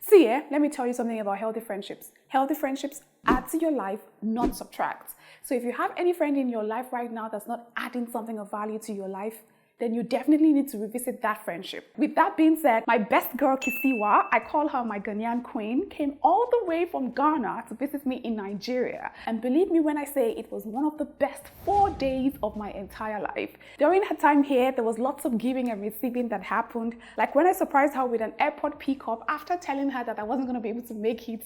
See, let me tell you something about healthy friendships. Healthy friendships add to your life, not subtract. So if you have any friend in your life right now that's not adding something of value to your life, then you definitely need to revisit that friendship. With that being said, my best girl, Kisiwa, I call her my Ghanaian queen, came all the way from Ghana to visit me in Nigeria. And believe me when I say it was one of the best 4 days of my entire life. During her time here, there was lots of giving and receiving that happened. Like when I surprised her with an airport pickup after telling her that I wasn't gonna be able to make it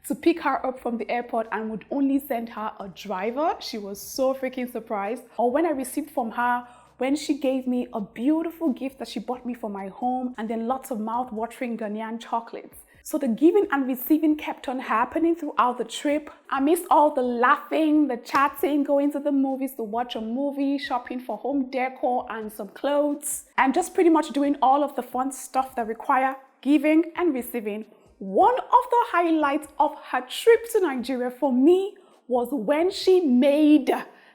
to pick her up from the airport and would only send her a driver. She was so freaking surprised. Or when I received from her when she gave me a beautiful gift that she bought me for my home, and then lots of mouth-watering Ghanaian chocolates. So the giving and receiving kept on happening throughout the trip. I missed all the laughing, the chatting, going to the movies to watch a movie, shopping for home decor and some clothes, and just pretty much doing all of the fun stuff that require giving and receiving. One of the highlights of her trip to Nigeria for me was when she made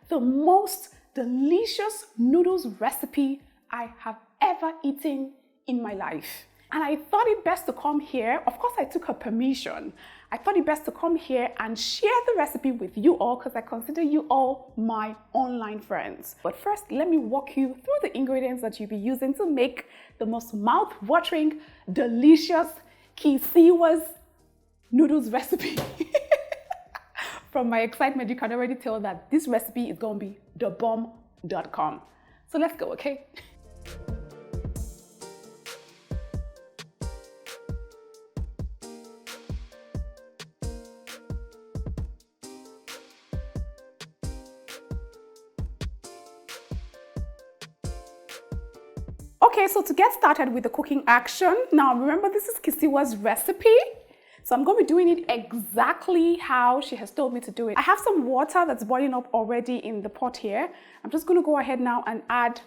the most delicious noodles recipe I have ever eaten in my life. And I thought it best to come here. Of course, I took her permission. I thought it best to come here and share the recipe with you all because I consider you all my online friends. But first, let me walk you through the ingredients that you'll be using to make the most mouth-watering, delicious Kisiwa's noodles recipe. From my excitement, you can already tell that this recipe is going to be thebomb.com. So let's go, okay? Okay, so to get started with the cooking action, now remember this is Kisiwa's recipe. So I'm going to be doing it exactly how she has told me to do it. I have some water that's boiling up already in the pot here. I'm just going to go ahead now and add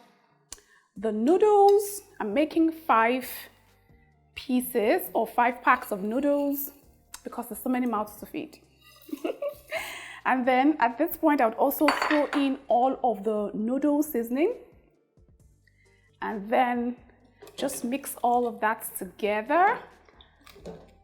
the noodles. I'm making 5 pieces or 5 packs of noodles because there's so many mouths to feed. And then at this point, I would also throw in all of the noodle seasoning. And then just mix all of that together.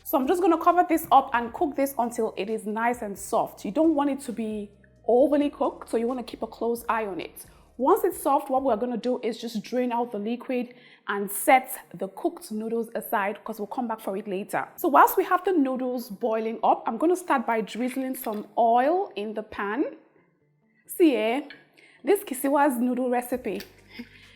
So I'm just going to cover this up and cook this until it is nice and soft. You don't want it to be overly cooked, so you want to keep a close eye on it. Once it's soft, what we're going to do is just drain out the liquid and set the cooked noodles aside because we'll come back for it later. So whilst we have the noodles boiling up, I'm going to start by drizzling some oil in the pan. See, this Kisiwa's noodle recipe,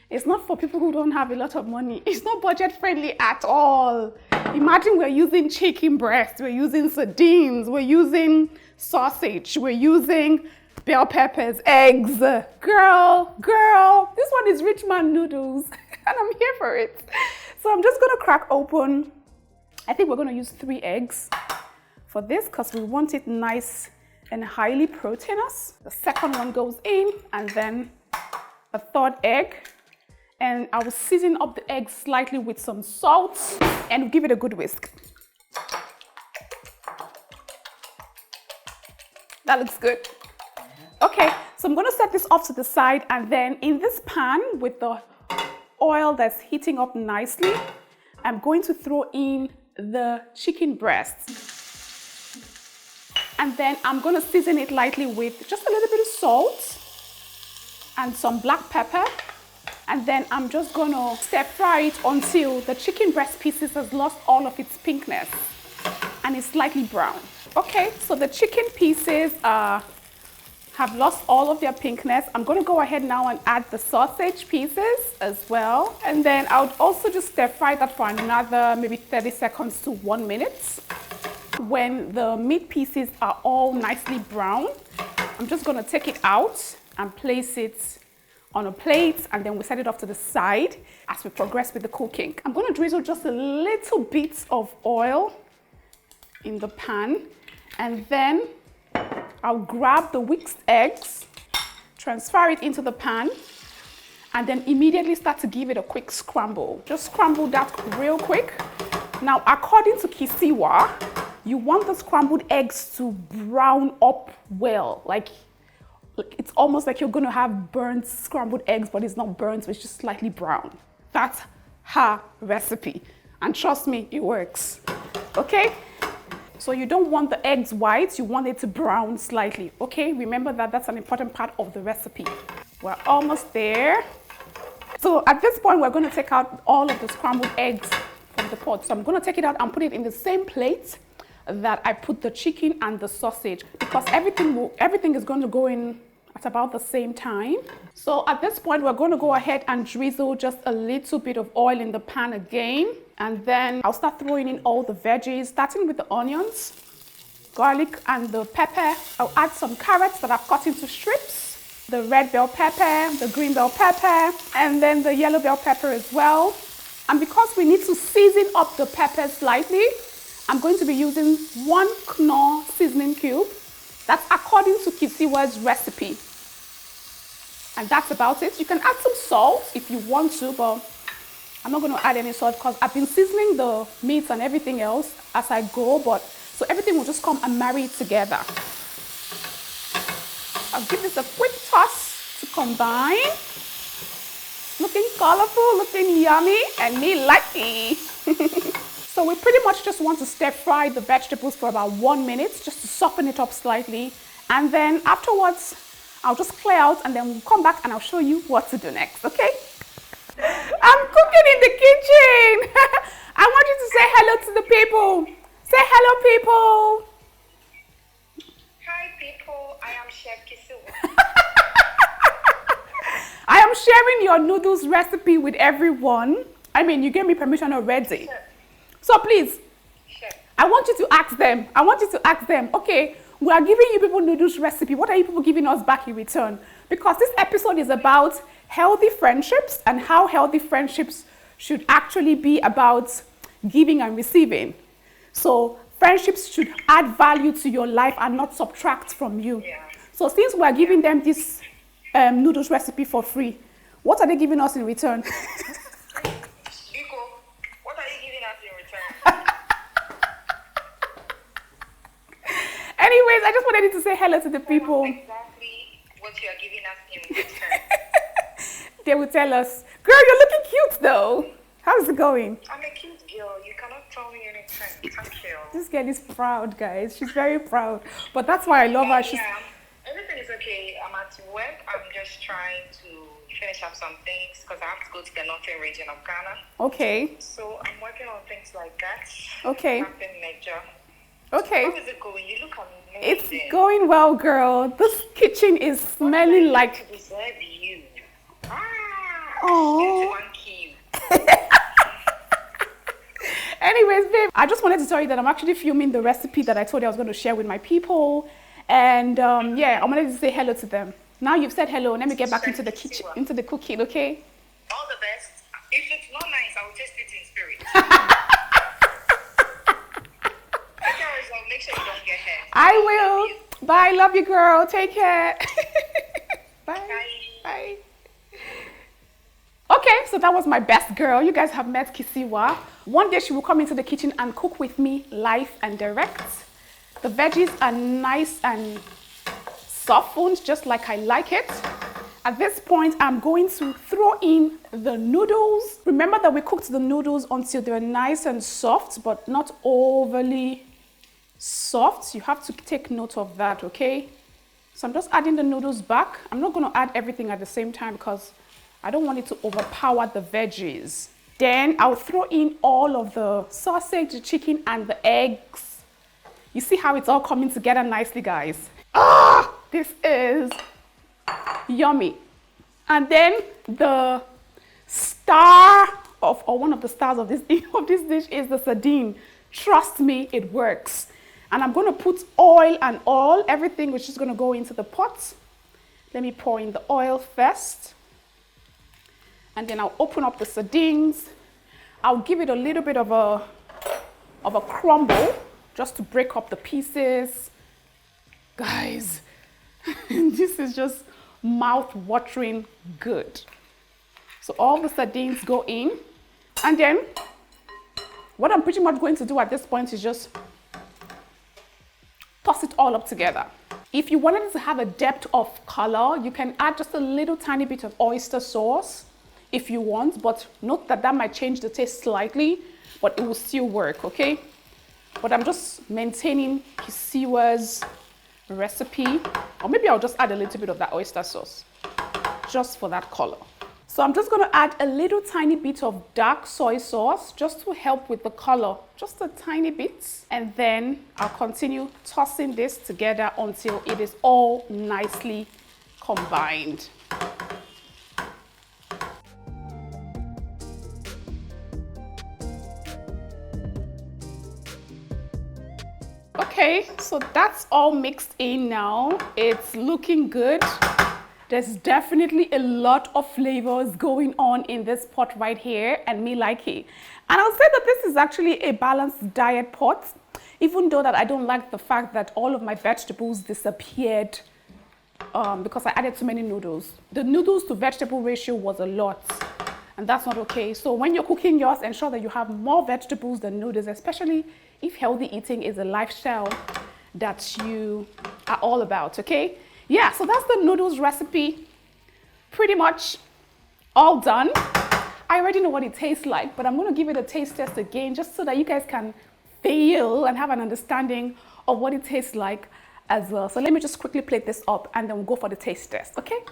it's not for people who don't have a lot of money. It's not budget friendly at all. Imagine we're using chicken breast, we're using sardines, we're using sausage, we're using bell peppers, eggs. Girl, this one is rich man noodles and I'm here for it. So I'm just gonna crack open, I think we're gonna use 3 eggs for this because we want it nice and highly proteinous. The second one goes in and then a 3rd egg. And I will season up the egg slightly with some salt and give it a good whisk. That looks good. Okay, so I'm going to set this off to the side, and then in this pan with the oil that's heating up nicely, I'm going to throw in the chicken breast. And then I'm going to season it lightly with just a little bit of salt and some black pepper. And then I'm just gonna stir fry it until the chicken breast pieces has lost all of its pinkness and is slightly brown. Okay, so the chicken pieces have lost all of their pinkness. I'm gonna go ahead now and add the sausage pieces as well. And then I would also just stir fry that for another maybe 30 seconds to 1 minute. When the meat pieces are all nicely brown, I'm just gonna take it out and place it on a plate, and then we set it off to the side as we progress with the cooking. I'm going to drizzle just a little bit of oil in the pan, and then I'll grab the whisked eggs, transfer it into the pan, and then immediately start to give it a quick scramble. Just scramble that real quick. Now, according to Kisiwa, you want the scrambled eggs to brown up well, like it's almost like you're going to have burnt scrambled eggs, but it's not burnt, so it's just slightly brown. That's her recipe. And trust me, it works. okay? So you don't want the eggs white, you want it to brown slightly, okay? Remember that that's an important part of the recipe. We're almost there. So at this point, we're going to take out all of the scrambled eggs from the pot. So I'm going to take it out and put it in the same plate that I put the chicken and the sausage, because everything is going to go in at about the same time. So at this point, we're going to go ahead and drizzle just a little bit of oil in the pan again. And then I'll start throwing in all the veggies, starting with the onions, garlic, and the pepper. I'll add some carrots that I've cut into strips, the red bell pepper, the green bell pepper, and then the yellow bell pepper as well. And because we need to season up the pepper slightly, I'm going to be using 1 Knorr seasoning cube. That's according to Kisiwa's recipe. And that's about it. You can add some salt if you want to, but I'm not going to add any salt because I've been seasoning the meats and everything else as I go, so everything will just come and marry together. I'll give this a quick toss to combine. Looking colorful, looking yummy, and me likey. So we pretty much just want to stir fry the vegetables for about 1 minute, just to soften it up slightly. And then afterwards, I'll just clear out and then we'll come back and I'll show you what to do next, okay? I'm cooking in the kitchen. I want you to say hello to the people. Say hello, people. Hi, people. I am Chef Kisiwa. I am sharing your noodles recipe with everyone. I mean, you gave me permission already. Sure. So please, Sure. I want you to ask them, okay, we are giving you people noodles recipe. What are you people giving us back in return? Because this episode is about healthy friendships and how healthy friendships should actually be about giving and receiving. So friendships should add value to your life and not subtract from you. Yeah. So since we are giving them this noodles recipe for free, what are they giving us in return? Biko, what are you giving us in return? Anyways, I just wanted you to say hello to the people. Exactly what you are giving us in return. They will tell us, girl, you're looking cute though. How's it going? I'm a cute girl. You cannot tell me anything. Thank you. This girl is proud, guys. She's very proud. But that's why I love her. She's... Yeah, everything is okay. I'm at work. I'm just trying to finish up some things because I have to go to the northern region of Ghana. Okay. So I'm working on things like that. Okay. Nothing major. Okay. How is it going? You look amazing. It's going well, girl. This kitchen is smelling like... To deserve you. Oh. Anyways, babe, I just wanted to tell you that I'm actually filming the recipe that I told you I was going to share with my people. And yeah, I wanted to say hello to them. Now you've said hello, let me get back into the kitchen, into the cooking, okay? All the best. If it's not nice, I will taste it in spirit. Make sure you don't get hurt. I will. Bye. Love you, girl. Take care. Bye. Bye. Bye. Okay, so that was my best girl. You guys have met Kisiwa. One day she will come into the kitchen and cook with me live and direct. The veggies are nice and softened, just like I like it. At this point, I'm going to throw in the noodles. Remember that we cooked the noodles until they're nice and soft, but not overly soft. You have to take note of that, okay? So I'm just adding the noodles back. I'm not going to add everything at the same time because I don't want it to overpower the veggies. Then I'll throw in all of the sausage, the chicken, and the eggs. You see how it's all coming together nicely, guys? Ah, this is yummy. And then the star of, or one of the stars of this dish is the sardine. Trust me, it works. And I'm going to put oil and all, everything which is going to go into the pot. Let me pour in the oil first. And then I'll open up the sardines. I'll give it a little bit of a crumble just to break up the pieces. Guys, this is just mouth-watering good. So all the sardines go in. And then what I'm pretty much going to do at this point is just toss it all up together. If you wanted it to have a depth of color, you can add just a little tiny bit of oyster sauce if you want, but note that that might change the taste slightly, but it will still work, okay? but I'm just maintaining Kisiwa's recipe, or maybe I'll just add a little bit of that oyster sauce just for that color. So I'm just going to add a little tiny bit of dark soy sauce just to help with the color, just a tiny bit. And then I'll continue tossing this together until it is all nicely combined. Okay, so that's all mixed in now. It's looking good. There's definitely a lot of flavors going on in this pot right here, and me like it. And I'll say that this is actually a balanced diet pot, even though that I don't like the fact that all of my vegetables disappeared because I added too many noodles. The noodles to vegetable ratio was a lot, and that's not okay. So when you're cooking yours, ensure that you have more vegetables than noodles, especially if healthy eating is a lifestyle that you are all about, okay? Yeah, so that's the noodles recipe, pretty much all done. I already know what it tastes like, but I'm going to give it a taste test again just so that you guys can feel and have an understanding of what it tastes like as well. So let me just quickly plate this up and then we'll go for the taste test, okay?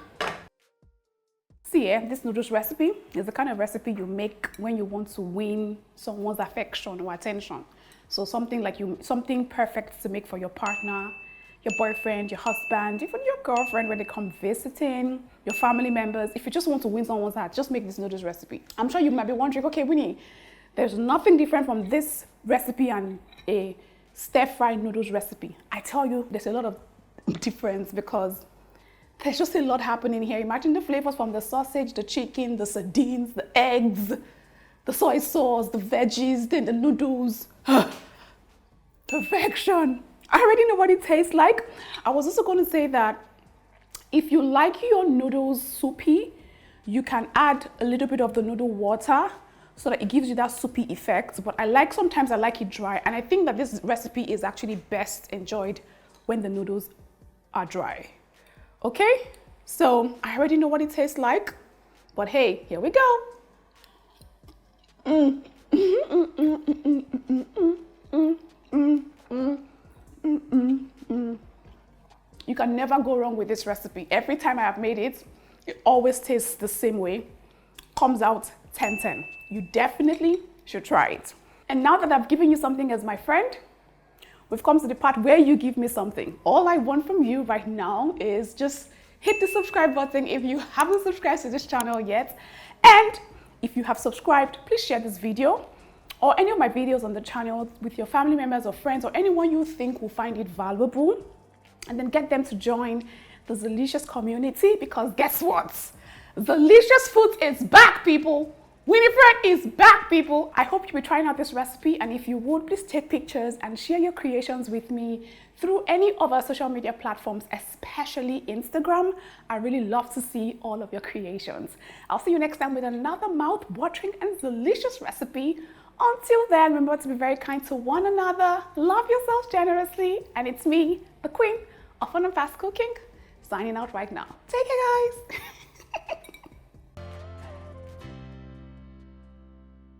See, this noodles recipe is the kind of recipe you make when you want to win someone's affection or attention. So something perfect to make for your partner, your boyfriend, your husband, even your girlfriend when they come visiting, your family members. If you just want to win someone's heart, just make this noodles recipe. I'm sure you might be wondering, okay, Winnie, there's nothing different from this recipe and a stir-fried noodles recipe. I tell you, there's a lot of difference because there's just a lot happening here. Imagine the flavors from the sausage, the chicken, the sardines, the eggs, the soy sauce, the veggies, then the noodles. Perfection. I already know what it tastes like. I was also going to say that if you like your noodles soupy, you can add a little bit of the noodle water so that it gives you that soupy effect. But sometimes I like it dry. And I think that this recipe is actually best enjoyed when the noodles are dry. Okay? So I already know what it tastes like. But hey, here we go. You can never go wrong with this recipe. Every time I have made it, it always tastes the same way. Comes out 10-10. You definitely should try it. And now that I've given you something as my friend, we've come to the part where you give me something. All I want from you right now is just hit the subscribe button if you haven't subscribed to this channel yet. And if you have subscribed, please share this video or any of my videos on the channel with your family members or friends or anyone you think will find it valuable, and then get them to join the Zeelicious community, because guess what? Zeelicious Food is back, people. Winifred is back, people. I hope you'll be trying out this recipe, and if you would, please take pictures and share your creations with me through any of our social media platforms, especially Instagram. I really love to see all of your creations. I'll see you next time with another mouth-watering and delicious recipe. Until then, remember to be very kind to one another, love yourselves generously, and it's me, the queen of fun and fast cooking, signing out right now. Take care, guys.